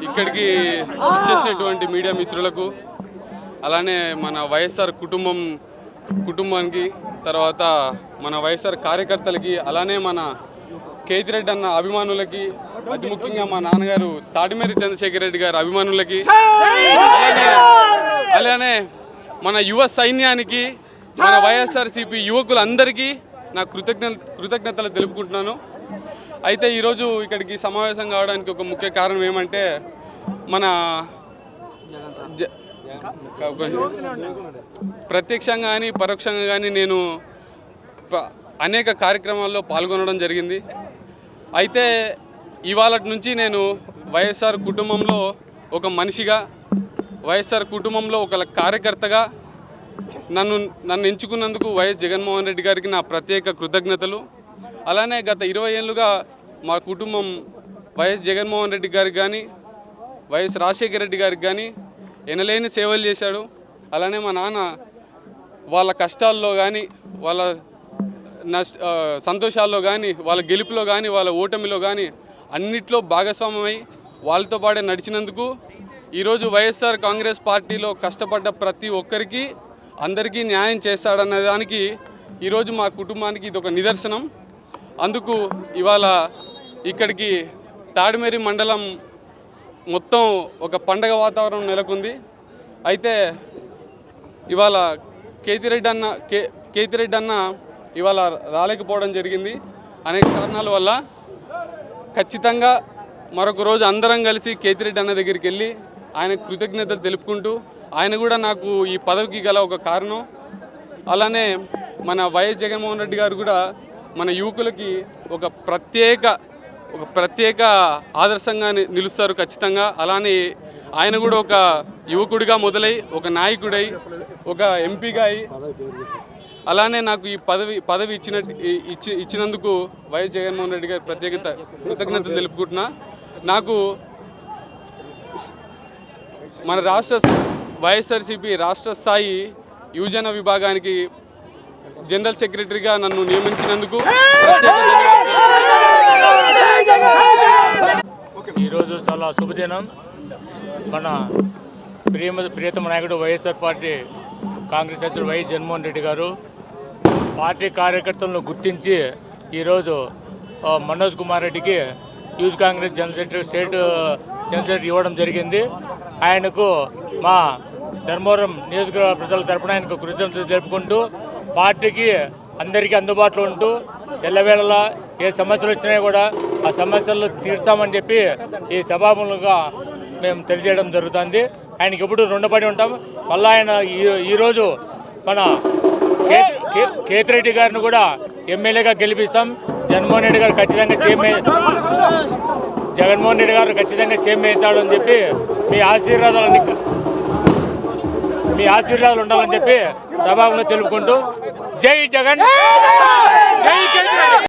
ఇక్కడికి వచ్చేసినటువంటి మీడియా మిత్రులకు, అలానే మన వైఎస్ఆర్ కుటుంబానికి, తర్వాత మన వైఎస్ఆర్ కార్యకర్తలకి, అలానే మన కేతిరెడ్డి అన్న అభిమానులకి, అతి ముఖ్యంగా మా నాన్నగారు తాడిమేరి చంద్రశేఖర్ రెడ్డి గారి అభిమానులకి, అలానే మన యువ సైన్యానికి, మన వైఎస్ఆర్సీపీ యువకులందరికీ నా కృతజ్ఞతలు తెలుపుకుంటున్నాను. అయితే ఈరోజు ఇక్కడికి సమావేశం కావడానికి ఒక ముఖ్య కారణం ఏమంటే, మన ప్రత్యక్షంగా కానీ పరోక్షంగా కానీ నేను అనేక కార్యక్రమాల్లో పాల్గొనడం జరిగింది. అయితే ఇవాళ నుంచి నేను వైఎస్ఆర్ కుటుంబంలో ఒక మనిషిగా, వైఎస్ఆర్ కుటుంబంలో ఒక కార్యకర్తగా నన్ను ఎంచుకున్నందుకు వైఎస్ జగన్మోహన్ రెడ్డి గారికి నా ప్రత్యేక కృతజ్ఞతలు. అలానే గత 20 ఏళ్ళుగా మా కుటుంబం వైఎస్ జగన్మోహన్ రెడ్డి గారికి కానీ, వైఎస్ రాజశేఖర రెడ్డి గారికి కానీ ఎనలేని సేవలు చేశాడు. అలానే మా నాన్న వాళ్ళ కష్టాల్లో కానీ, వాళ్ళ సంతోషాల్లో కానీ, వాళ్ళ గెలుపులో కానీ, వాళ్ళ ఓటమిలో కానీ అన్నిట్లో భాగస్వామ్యమై వాళ్ళతో పాటే నడిచినందుకు ఈరోజు వైఎస్ఆర్ కాంగ్రెస్ పార్టీలో కష్టపడ్డ ప్రతి ఒక్కరికి అందరికీ న్యాయం చేస్తాడన్న దానికి ఈరోజు మా కుటుంబానికి ఇది ఒక నిదర్శనం. అందుకు ఇవాళ ఇక్కడికి తాడిమేరి మండలం మొత్తం ఒక పండగ వాతావరణం నెలకొంది. అయితే ఇవాళ కేతిరెడ్డి అన్న ఇవాళ రాలేకపోవడం జరిగింది. అనేక కారణాల వల్ల ఖచ్చితంగా మరొక రోజు అందరం కలిసి కేతిరెడ్డి అన్న దగ్గరికి వెళ్ళి ఆయన కృతజ్ఞతలు తెలుపుకుంటూ, ఆయన కూడా నాకు ఈ పదవికి గల ఒక కారణం. అలానే మన వైఎస్ జగన్మోహన్ రెడ్డి గారు కూడా మన యువకులకి ఒక ప్రత్యేక ఆదర్శంగా నిలుస్తారు ఖచ్చితంగా. అలానే ఆయన కూడా ఒక యువకుడిగా మొదలై, ఒక నాయకుడై, ఒక ఎంపీగా అయి, అలానే నాకు ఈ పదవి ఇచ్చినందుకు వైఎస్ జగన్మోహన్ రెడ్డి గారి కృతజ్ఞతలు తెలుపుకుంటున్నా. నాకు మన వైఎస్ఆర్సీపీ రాష్ట్ర స్థాయి యువజన విభాగానికి జనరల్ సెక్రటరీగా నన్ను నియమించినందుకు ఈరోజు చాలా శుభదినం. మన ప్రియతమ నాయకుడు వైఎస్ఆర్ పార్టీ కాంగ్రెస్ అధ్యక్షుడు వైఎస్ జగన్మోహన్ రెడ్డి గారు పార్టీ కార్యకర్తలను గుర్తించి ఈరోజు మనోజ్ కుమార్ రెడ్డికి youth Congress state general secretary ఇవ్వడం జరిగింది. ఆయనకు మా ధర్మవరం నియోజకవర్గ ప్రజల తరపున ఆయనకు కృతజ్ఞతలు తెలుపుకుంటూ, పార్టీకి అందరికీ అందుబాటులో ఉంటూ ఎల్లవేళలా ఏ సమస్యలు వచ్చినా కూడా ఆ సమస్యలు తీర్చామని చెప్పి ఈ సభాములుగా మేము తెలియజేయడం జరుగుతుంది. ఆయనకి ఎప్పుడు రుణపడి ఉంటాం. మళ్ళీ ఆయన ఈరోజు మన కేతిరెడ్డి గారిని కూడా ఎమ్మెల్యేగా గెలిపిస్తాం. జగన్మోహన్ రెడ్డి గారు ఖచ్చితంగా సేమ్ అవుతాడని చెప్పి మీ ఆశీర్వాదాలు ఉండాలని చెప్పి సభలో తెలుపుకుంటూ జై జగన్, జై కేతిరెడ్డి.